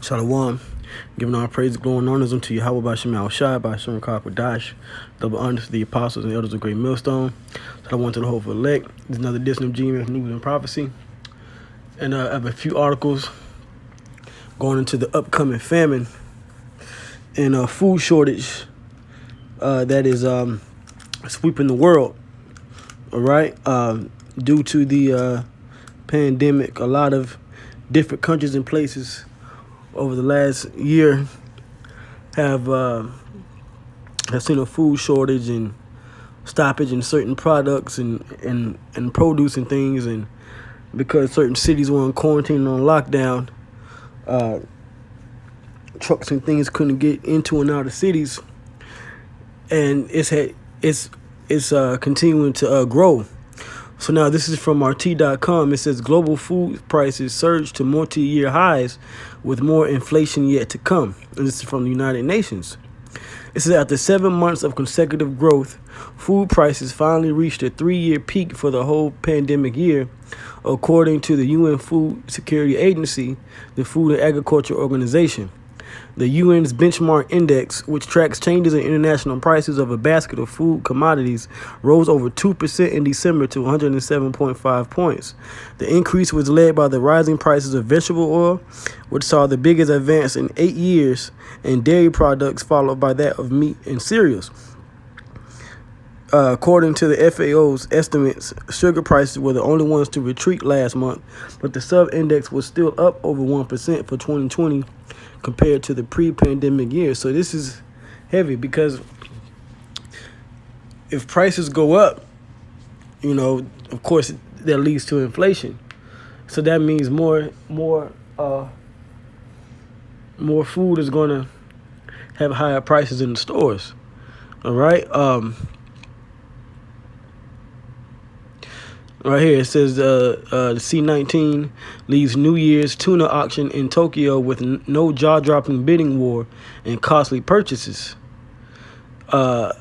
Shalom. Giving all praise, glory, and honors unto Yahweh by Shema Shai, by Shem Dash. Double honors to the apostles and elders of Great Millstone. Shalom to the whole elect. There's another edition of GMS News and Prophecy. And I have a few articles going into the upcoming famine and food shortage that is sweeping the world. All right. Due to the pandemic, a lot of different countries and places over the last year have seen a food shortage and stoppage in certain products and produce and things, and because certain cities were on quarantine and on lockdown, trucks and things couldn't get into and out of cities, and it's continuing to grow. So now this is from RT.com. It says global food prices surged to multi-year highs with more inflation yet to come. And this is from the United Nations. It says after 7 months of consecutive growth, food prices finally reached a 3-year peak for the whole pandemic year, according to the UN Food Security Agency, the Food and Agriculture Organization. The UN's benchmark index, which tracks changes in international prices of a basket of food commodities, rose over 2% in December to 107.5 points. The increase was led by the rising prices of vegetable oil, which saw the biggest advance in 8 years, and dairy products, followed by that of meat and cereals. According to the FAO's estimates, sugar prices were the only ones to retreat last month, but the sub-index was still up over 1% for 2020 compared to the pre-pandemic year. So this is heavy, because if prices go up, of course that leads to inflation. So that means more food is going to have higher prices in the stores. All right. Right here it says the C-19 leaves New Year's tuna auction in Tokyo with no jaw-dropping bidding war and costly purchases. And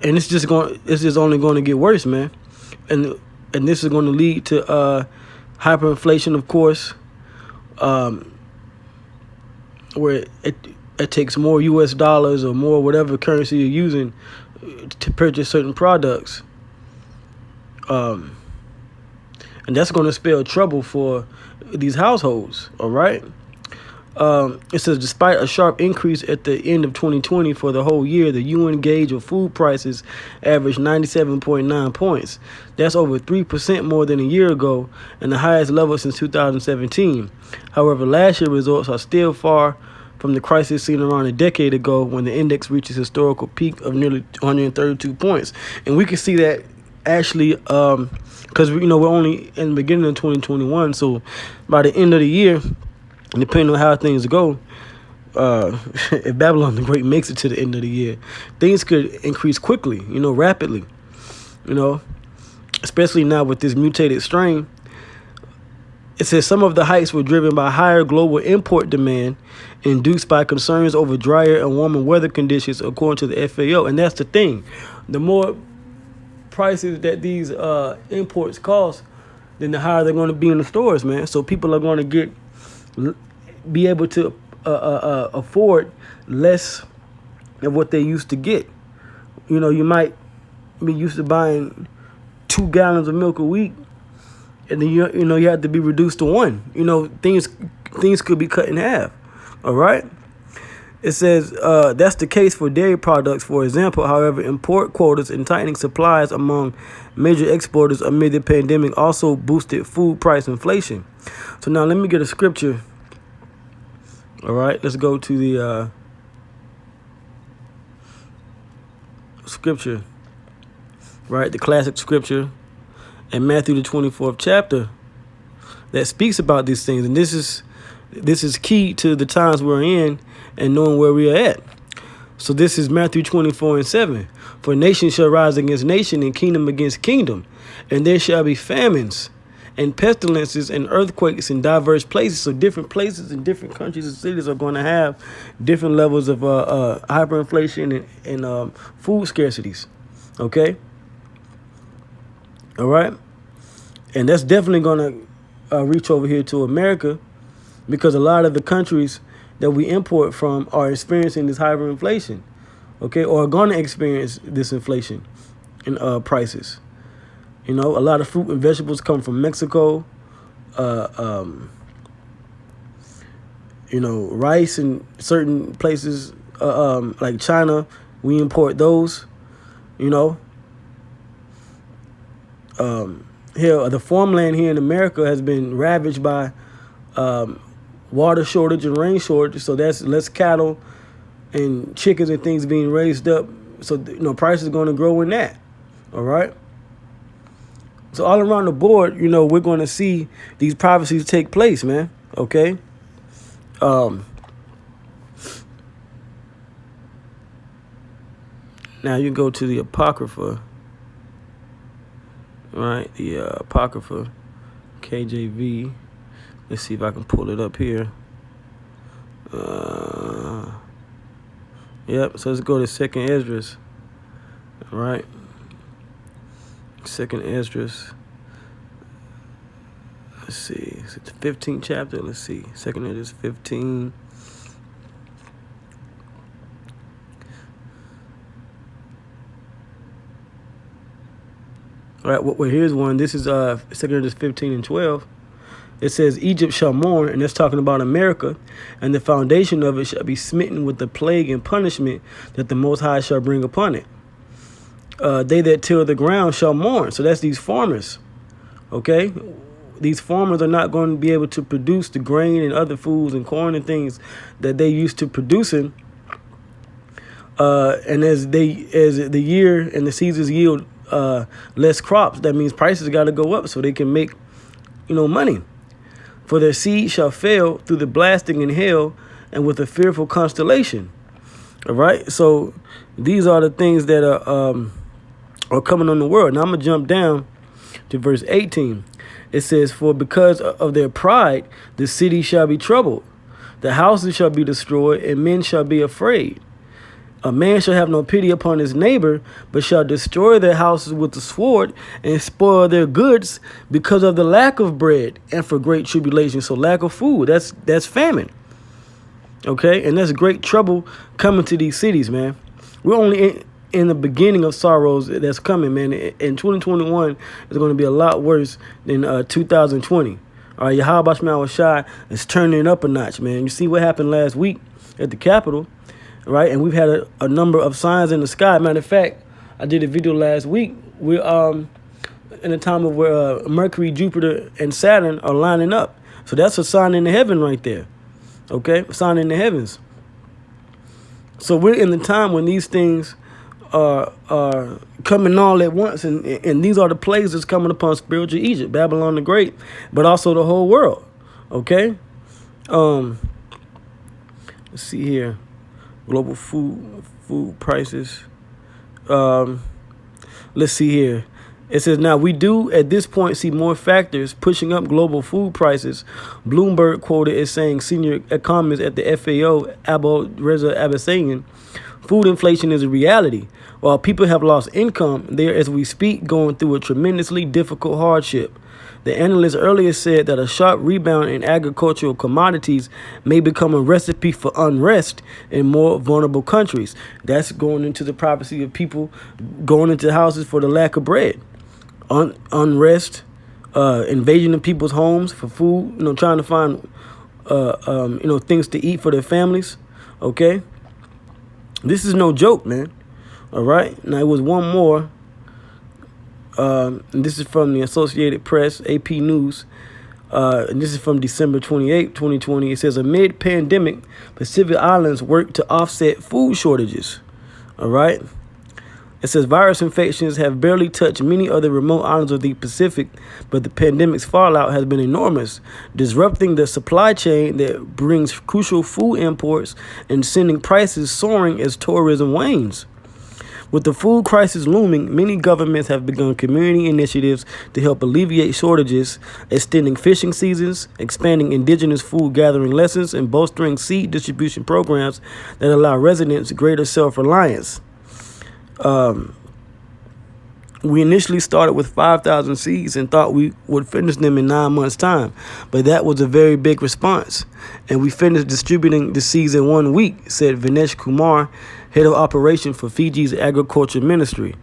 it's just only going to get worse, man. And this is going to lead to hyperinflation, of course, where it takes more U.S. dollars or more whatever currency you're using to purchase certain products. And that's going to spell trouble for these households, all right? It says, despite a sharp increase at the end of 2020 for the whole year, the UN gauge of food prices averaged 97.9 points. That's over 3% more than a year ago and the highest level since 2017. However, last year's results are still far from the crisis seen around a decade ago, when the index reached its historical peak of nearly 132 points. And we can see that actually, because we're only in the beginning of 2021, so by the end of the year, depending on how things go, if Babylon the Great makes it to the end of the year, things could increase quickly, rapidly, especially now with this mutated strain. It says some of the hikes were driven by higher global import demand induced by concerns over drier and warmer weather conditions, according to the FAO. And that's the thing. The more prices that these imports cost, then the higher they're going to be in the stores, man. So people are going to be able to afford less of what they used to get. You might be used to buying 2 gallons of milk a week, and then you have to be reduced to 1. Things could be cut in half. All right. It says that's the case for dairy products, for example. However, import quotas and tightening supplies among major exporters amid the pandemic also boosted food price inflation. So now let me get a scripture. All right, let's go to the scripture, right? The classic scripture in Matthew the 24th chapter that speaks about these things. And this is key to the times we're in and knowing where we are at. So this is Matthew 24:7. For nation shall rise against nation, and kingdom against kingdom, and there shall be famines and pestilences and earthquakes in diverse places. So different places in different countries and cities are going to have different levels of hyperinflation and food scarcities. Okay? All right? And that's definitely going to reach over here to America. because a lot of the countries that we import from are experiencing this hyperinflation, okay, or are going to experience this inflation in prices. You know, a lot of fruit and vegetables come from Mexico. You know, rice in certain places, like China, we import those. You know, here the farmland here in America has been ravaged by water shortage and rain shortage, so that's less cattle and chickens and things being raised up. So you know, price is going to grow in that. All right. So all around the board, you know, we're going to see these prophecies take place, man. Okay. Now you go to the Apocrypha, right? The Apocrypha, KJV. Let's see if I can pull it up here. Yep. So let's go to 2nd Esdras. All right. 2nd Esdras. Let's see. Is it the 15th chapter? Let's see. 2nd Esdras 15. All right, well, here's one. This is 2nd Esdras 15 and 12. It says, Egypt shall mourn, and that's talking about America, and the foundation of it shall be smitten with the plague and punishment that the Most High shall bring upon it. They that till the ground shall mourn. So that's these farmers, okay? These farmers are not going to be able to produce the grain and other foods and corn and things that they used to producing. And as the year and the seasons yield less crops, that means prices got to go up so they can make, you know, money. For their seed shall fail through the blasting in hell and with a fearful constellation. All right. So these are the things that are coming on the world. Now I'm going to jump down to verse 18. It says, for because of their pride, the city shall be troubled. The houses shall be destroyed, and men shall be afraid. A man shall have no pity upon his neighbor, but shall destroy their houses with the sword and spoil their goods because of the lack of bread and for great tribulation. So lack of food, that's famine. Okay, and that's great trouble coming to these cities, man. We're only in the beginning of sorrows that's coming, man. In 2021, it's going to be a lot worse than 2020. All right, Yahweh Shema Shai is turning it up a notch, man. You see what happened last week at the Capitol. Right, and we've had a number of signs in the sky. Matter of fact, I did a video last week. We're in a time of where Mercury, Jupiter, and Saturn are lining up. So that's a sign in the heaven right there. Okay, a sign in the heavens. So we're in the time when these things are coming all at once, and these are the plagues that's coming upon spiritual Egypt, Babylon the Great, but also the whole world. Okay, let's see here. Global food prices. Let's see here. It says, now we do at this point see more factors pushing up global food prices. Bloomberg quoted as saying, senior economist at the FAO, Reza Abasanian, food inflation is a reality. While people have lost income, they are, as we speak, going through a tremendously difficult hardship. The analyst earlier said that a sharp rebound in agricultural commodities may become a recipe for unrest in more vulnerable countries. That's going into the prophecy of people going into houses for the lack of bread. Unrest, invasion of people's homes for food, you know, trying to find, you know, things to eat for their families. Okay. This is no joke, man. All right. Now, it was one more. And this is from the Associated Press, AP News. And this is from December 28, 2020. It says, amid pandemic, Pacific Islands work to offset food shortages. All right. It says virus infections have barely touched many other remote islands of the Pacific, but the pandemic's fallout has been enormous, disrupting the supply chain that brings crucial food imports and sending prices soaring as tourism wanes. With the food crisis looming, many governments have begun community initiatives to help alleviate shortages, extending fishing seasons, expanding indigenous food gathering lessons, and bolstering seed distribution programs that allow residents greater self-reliance. We initially started with 5,000 seeds and thought we would finish them in 9 months' time. But that was a very big response. And we finished distributing the seeds in 1 week, said Vinesh Kumar, head of operation for Fiji's agriculture ministry.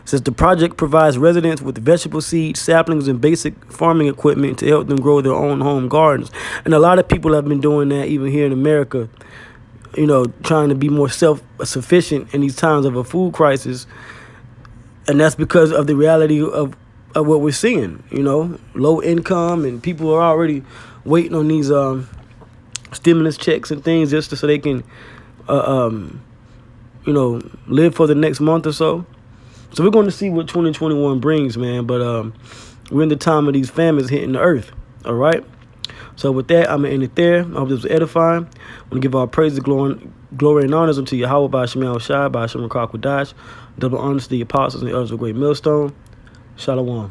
Says the project provides residents with vegetable seeds, saplings, and basic farming equipment to help them grow their own home gardens. And a lot of people have been doing that even here in America, you know, trying to be more self-sufficient in these times of a food crisis. And that's because of the reality of what we're seeing, you know, low income, and people are already waiting on these stimulus checks and things just so they can, you know, live for the next month or so. So we're going to see what 2021 brings, man. But we're in the time of these famines hitting the earth, all right? So with that, I'm going to end it there. I hope this was edifying. I want to give all praise, glory, and honors unto Yahweh by Shemal Shai, by Hashem Rakak Wadash. Double honors to the apostles and the elders of Great Millstone. Shalom.